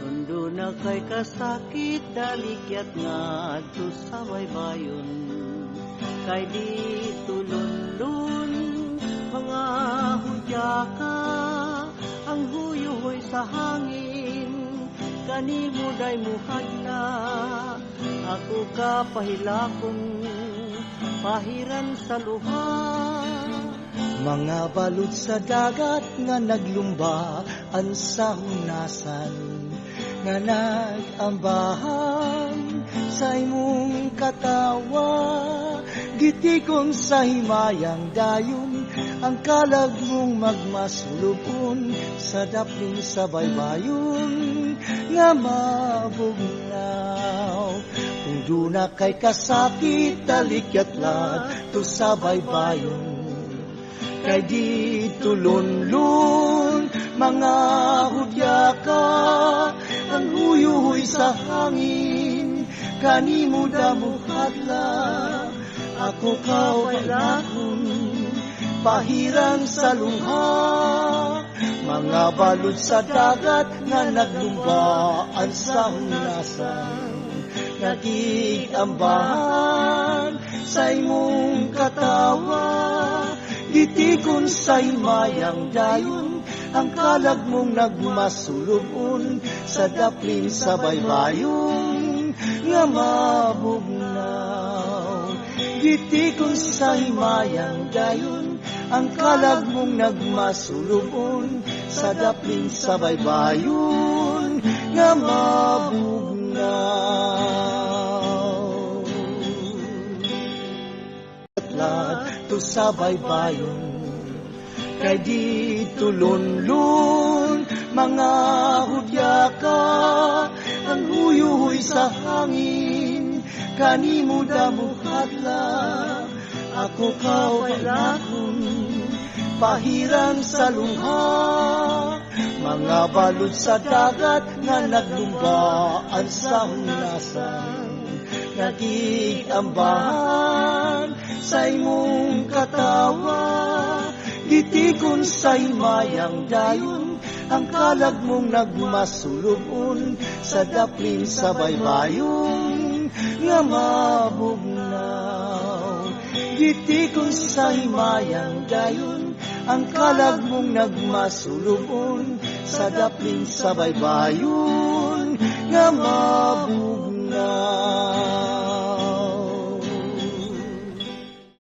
Kundo na kay kasakit dalikyat nga adto sa baybayon, kay di tulunlun mga hudya ka, ang huyuhoy sa hangin kanimo day muhadla. Ako ka pahilakon pahiran sa luha, mga balod sa dagat nga naglumbaan sa hunasan, nga nagambahan sa imong katawa. Gitikon sa himayang dayon, ang kalag mong magmasulubon sa dapling sa baybayon nga mabugnaw. Kung duna kay kasakit dalikyat lang to sa baybayon, kay di tulunlun mga hudya ka, ang huyuhoy sa hangin kanimo damuhadla. Ako kawailakon pahiran sa luha, mga balod sa dagat nga naglumbaan sa hunasan, nagigambahan sa imong katawa. Gitikon sa himayang dayon, ang kalag mong nagmasulubon sa daplin sa baybayon nga mabugnaw. Gitikon sa himayang dayon, ang kalag mong nagmasulubon sa daplin sa baybayon nga mabugnaw. To sa baybayon, kay di tulunlun mga hudya ka, ang huyuhoy sa hangin kanimo damuhadla. Ako kawailakon pahiran sa luha, mga balod sa dagat nga naglumbaan sa hunasan, nagigambahan sa imong katawa. Gitikon sa himayang dayon, ang kalag mong nagmasulubon sa daplin sa baybayon nga mabugnaw. Gitikon sa himayang dayon, ang kalag mong nagmasulubon sa daplin sa baybayon nga mabugnaw.